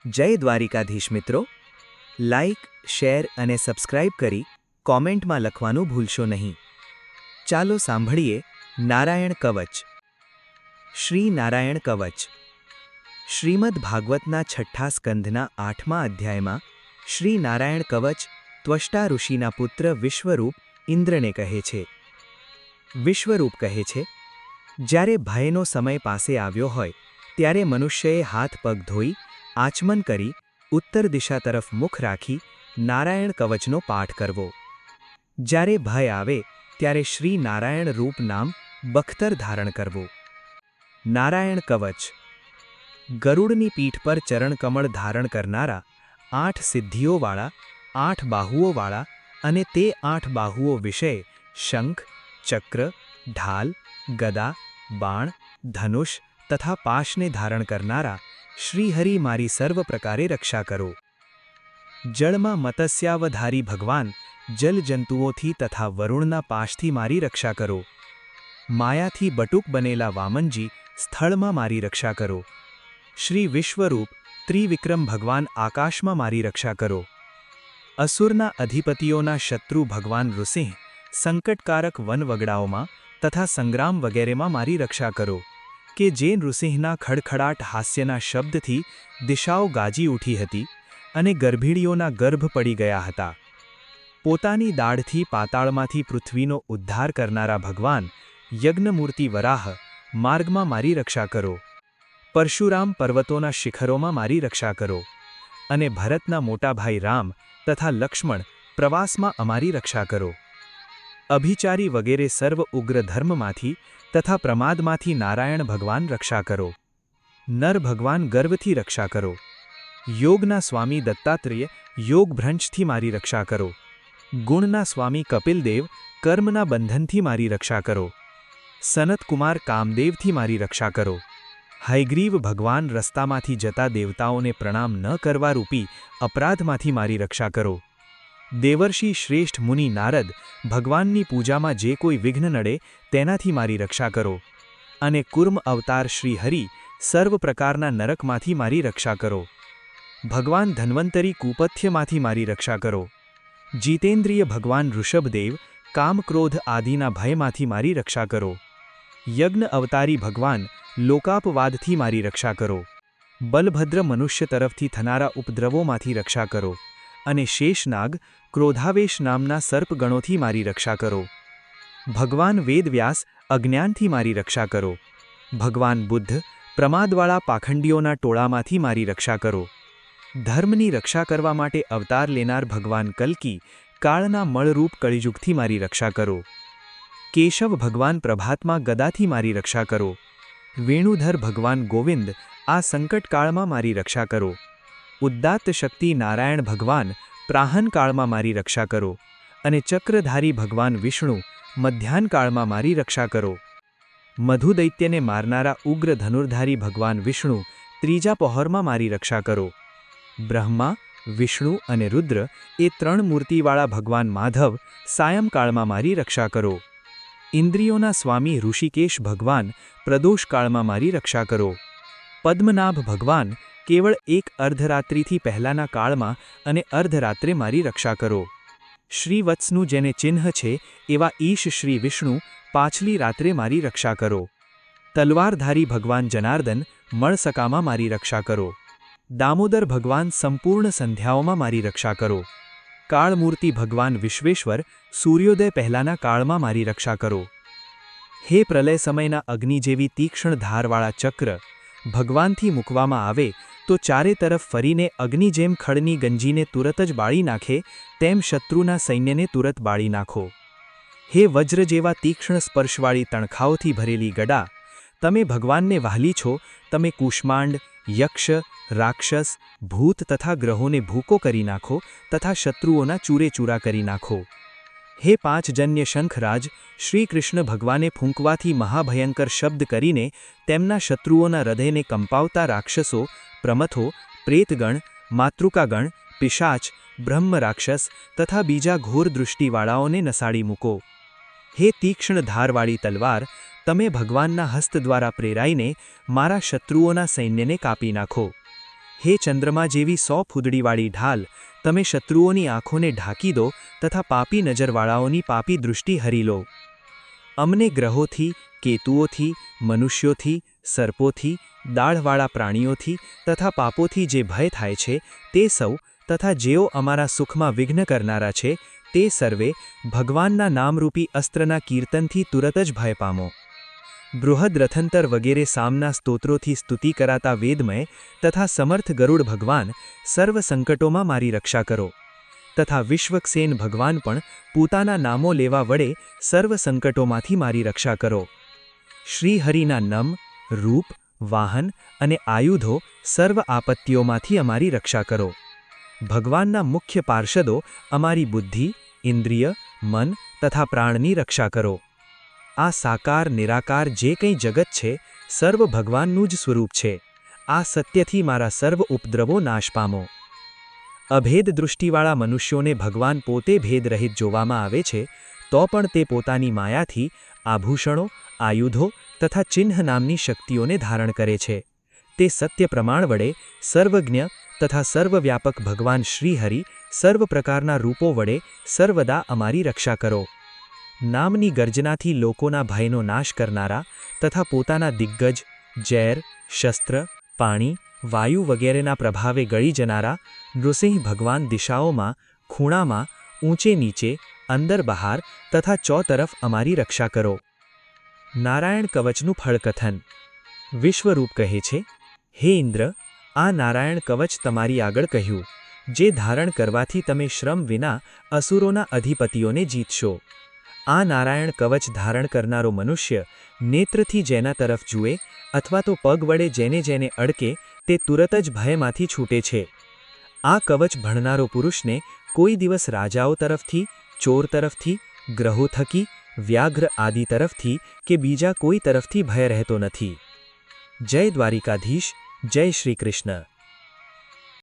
જય દ્વારિકાધીશ મિત્રો, like, share અને સબસ્ક્રાઇબ કરી કોમેન્ટમાં લખવાનું ભૂલશો નહીં. ચાલો સાંભળીએ નારાયણ કવચ. શ્રી નારાયણ કવચ. શ્રીમદ ભાગવતના 6ઠ્ઠા સ્કંધના 8મા અધ્યાયમાં શ્રી નારાયણ કવચ ત્વષ્ટા ઋષિના પુત્ર વિશ્વરૂપ ઇન્દ્રને કહે છે. વિશ્વરૂપ કહે છે, જ્યારે ભયનો સમય પાસે આવ્યો હોય ત્યારે મનુષ્યએ હાથ પગ ધોઈ આચમન કરી ઉત્તર દિશા તરફ મુખ રાખી નારાયણ કવચનો પાઠ કરવો. જ્યારે ભય આવે ત્યારે શ્રી નારાયણ રૂપ નામ બખ્તર ધારણ કરવો. નારાયણ કવચ. ગરુડની પીઠ પર ચરણકમળ ધારણ કરનારા, 8 સિદ્ધિઓવાળા, 8 બાહુઓવાળા અને તે 8 બાહુઓ વિશે શંખ, ચક્ર, ઢાલ, ગદા, બાણ, ધનુષ તથા પાશને ધારણ કરનારા શ્રીહરિ મારી સર્વ પ્રકારે રક્ષા કરો. જળમાં મત્સ્યાવધારી ભગવાન જલજંતુઓથી તથા વરુણના પાશથી મારી રક્ષા કરો. માયાથી બટુક બનેલા વામનજી સ્થળમાં મારી રક્ષા કરો. શ્રી વિશ્વરૂપ ત્રિવિક્રમ ભગવાન આકાશમાં મારી રક્ષા કરો. અસુરના અધિપતિઓના શત્રુ ભગવાન નૃસિંહ સંકટકારક વનવગડાઓમાં તથા સંગ્રામ વગેરેમાં મારી રક્ષા કરો, કે જે નૃસિંહના ખડખડાટ હાસ્યના શબ્દથી દિશાઓ ગાજી ઉઠી હતી અને ગર્ભીણીઓના ગર્ભ પડી ગયા હતા. પોતાની દાઢથી પાતાળમાંથી પૃથ્વીનો ઉદ્ધાર કરનારા ભગવાન યજ્ઞમૂર્તિ વરાહ માર્ગમાં મારી રક્ષા કરો. પરશુરામ પર્વતોના શિખરોમાં મારી રક્ષા કરો. અને ભરતના મોટા ભાઈ રામ તથા લક્ષ્મણ પ્રવાસમાં અમારી રક્ષા કરો. અભિચારી વગેરે સર્વ ઉગ્ર ધર્મમાંથી તથા પ્રમાદમાંથી નારાયણ ભગવાન રક્ષા કરો. નર ભગવાન ગર્વથી રક્ષા કરો. યોગના સ્વામી દત્તાત્રેય યોગભ્રંશથી મારી રક્ષા કરો. ગુણના સ્વામી કપિલદેવ કર્મના બંધનથી મારી રક્ષા કરો. સનતકુમાર કામદેવથી મારી રક્ષા કરો. હયગ્રીવ ભગવાન રસ્તામાંથી જતા દેવતાઓને પ્રણામ ન કરવા રૂપી અપરાધમાંથી મારી રક્ષા કરો. દેવર્ષિ શ્રેષ્ઠ મુનિ નારદ ભગવાનની પૂજામાં જે કોઈ વિઘ્ન નડે તેનાથી મારી રક્ષા કરો. અને કુર્મ અવતાર શ્રી હરિ સર્વ પ્રકારના નરકમાંથી મારી રક્ષા કરો. ભગવાન ધન્વંતરી કુપથ્યમાંથી મારી રક્ષા કરો. જીતેન્દ્રિય ભગવાન ઋષભદેવ કામક્રોધ આદિના ભયમાંથી મારી રક્ષા કરો. યજ્ઞ અવતારી ભગવાન લોકાપવાદથી મારી રક્ષા કરો. બલભદ્ર મનુષ્ય તરફથી થનારા ઉપદ્રવોમાંથી રક્ષા કરો. અને શેષનાગ ક્રોધાવેશ નામના સર્પગણોથી મારી રક્ષા કરો. ભગવાન વેદવ્યાસ અજ્ઞાનથી મારી રક્ષા કરો. ભગવાન બુદ્ધ પ્રમાદવાળા પાખંડીઓના ટોળામાંથી મારી રક્ષા કરો. ધર્મની રક્ષા કરવા માટે અવતાર લેનાર ભગવાન કલ્કી કાળના મળરૂપ કળિયુગથી મારી રક્ષા કરો. કેશવ ભગવાન પ્રભાતમાં ગદાથી મારી રક્ષા કરો. વેણુધર ભગવાન ગોવિંદ આ સંકટકાળમાં મારી રક્ષા કરો. ઉદ્દાત્ત શક્તિ નારાયણ ભગવાન પ્રાહનકાળમાં મારી રક્ષા કરો. અને ચક્રધારી ભગવાન વિષ્ણુ મધ્યાહનકાળમાં મારી રક્ષા કરો. મધુદૈત્યને મારનારા ઉગ્ર ધનુર્ધારી ભગવાન વિષ્ણુ ત્રીજા પહોરમાં મારી રક્ષા કરો. બ્રહ્મા, વિષ્ણુ અને રુદ્ર એ 3 મૂર્તિવાળા ભગવાન માધવ સાયંકાળમાં મારી રક્ષા કરો. ઇન્દ્રિયોના સ્વામી ઋષિકેશ ભગવાન પ્રદોષકાળમાં મારી રક્ષા કરો. પદ્મનાભ ભગવાન કેવળ એક અર્ધરાત્રિથી પહેલાના કાળમાં અને અર્ધરાત્રે મારી રક્ષા કરો. શ્રીવત્સનું જેને ચિહ્ન છે એવા ઈશ શ્રી વિષ્ણુ પાછલી રાત્રે મારી રક્ષા કરો. તલવારધારી ભગવાન જનાર્દન મળસકામાં મારી રક્ષા કરો. દામોદર ભગવાન સંપૂર્ણ સંધ્યાઓમાં મારી રક્ષા કરો. કાળમૂર્તિ ભગવાન વિશ્વેશ્વર સૂર્યોદય પહેલાના કાળમાં મારી રક્ષા કરો. હે પ્રલય સમયના અગ્નિ જેવી તીક્ષ્ણ ધારવાળા ચક્ર ભગવાનથી મૂકવામાં આવે તો ચારે તરફ ફરીને અગ્નિ જેમ ખડની ગંજીને તુરત જ બાળી નાખે તેમ શત્રુના સૈન્યને તુરત બાળી નાખો. હે વજ્ર જેવા તીક્ષ્ણ સ્પર્શવાળી તણખાઓથી ભરેલી ગડા, તમે ભગવાનને વહાલી છો. તમે કુષ્માંડ, યક્ષ, રાક્ષસ, ભૂત તથા ગ્રહોને ભૂકો કરી નાખો તથા શત્રુઓના ચૂરેચૂરા કરી નાખો. હે પાંચજન્ય શંખરાજ, શ્રી કૃષ્ણ ભગવાને ફૂંકવાથી મહાભયંકર શબ્દ કરીને તેમના શત્રુઓના હૃદયને કંપાવતા રાક્ષસો, પ્રમથો, પ્રેતગણ, માતૃકાગણ, પિશાચ, બ્રહ્મ રાક્ષસ તથા બીજા ઘોર દૃષ્ટિવાળાઓને નસાડી મૂકો. હે તીક્ષ્ણ ધારવાળી તલવાર, તમે ભગવાનના હસ્ત દ્વારા પ્રેરાઈને મારા શત્રુઓના સૈન્યને કાપી નાખો. હે ચંદ્રમા જેવી 100 ફૂદડીવાળી ઢાલ, તમે શત્રુઓની આંખોને ઢાંકી દો તથા પાપી નજરવાળાઓની પાપી દૃષ્ટિ હરી લો. અમને ગ્રહોથી, કેતુઓથી, મનુષ્યોથી, સર્પોથી, દાઢવાળા પ્રાણીઓથી તથા પાપોથી જે ભય થાય છે તે સૌ તથા જેઓ અમારા સુખમાં વિઘ્ન કરનારા છે તે સર્વે ભગવાનના નામરૂપી અસ્ત્રના કીર્તનથી તુરત જ ભય પામો. બૃહદ રથંતર વગેરે સામના સ્તોત્રોથી સ્તુતિ કરાતા વેદમય તથા સમર્થ ગરુડ ભગવાન સર્વ સંકટોમાં મારી રક્ષા કરો તથા વિશ્વક્સેન ભગવાન પણ પોતાના નામો લેવા વડે સર્વ સંકટોમાંથી મારી રક્ષા કરો. શ્રીહરિના નમ, રૂપ, વાહન અને આયુધો સર્વ આપત્તિઓમાંથી અમારી રક્ષા કરો. ભગવાનના મુખ્ય પાર્ષદો અમારી બુદ્ધિ, ઇન્દ્રિય, મન તથા પ્રાણની રક્ષા કરો. આ સાકાર નિરાકાર જે કંઈ જગત છે સર્વ ભગવાનનું જ સ્વરૂપ છે. આ સત્યથી મારા સર્વ ઉપદ્રવો નાશ પામો. અભેદ દૃષ્ટિવાળા મનુષ્યોને ભગવાન પોતે ભેદરહિત જોવામાં આવે છે તો પણ તે પોતાની માયાથી આભૂષણો, આયુધો તથા ચિહ્ન નામની શક્તિઓને ધારણ કરે છે. તે સત્ય પ્રમાણ વડે સર્વજ્ઞ તથા સર્વવ્યાપક ભગવાન શ્રીહરિ સર્વ પ્રકારના રૂપો વડે સર્વદા અમારી રક્ષા કરો. નામની ગર્જનાથી લોકોના ભયનો નાશ કરનારા તથા પોતાના દિગ્ગજ, ઝેર, શસ્ત્ર, પાણી, વાયુ વગેરેના પ્રભાવે ગળી જનારા નૃસિંહ ભગવાન દિશાઓમાં, ખૂણામાં, ઊંચે નીચે, અંદર બહાર તથા ચોતરફ અમારી રક્ષા કરો. નારાયણ કવચનું ફળકથન. વિશ્વરૂપ કહે છે, હે ઇન્દ્ર, આ નારાયણ કવચ તમારી આગળ કહ્યું, જે ધારણ કરવાથી તમે શ્રમ વિના અસુરોના અધિપતિઓને જીતશો. આ નારાયણ કવચ ધારણ કરનારો મનુષ્ય નેત્રથી જેના તરફ જુએ અથવા તો પગ વડે જેને જેને અડકે તે તુરત જ ભયમાંથી છૂટે છે. આ કવચ ભણનારો પુરુષને કોઈ દિવસ રાજાઓ તરફથી, ચોર તરફથી, ગ્રહો થકી, વ્યાઘ્ર આદિ તરફથી કે બીજા કોઈ તરફથી ભય રહેતો નથી. જય દ્વારિકાધીશ, જય શ્રી કૃષ્ણ.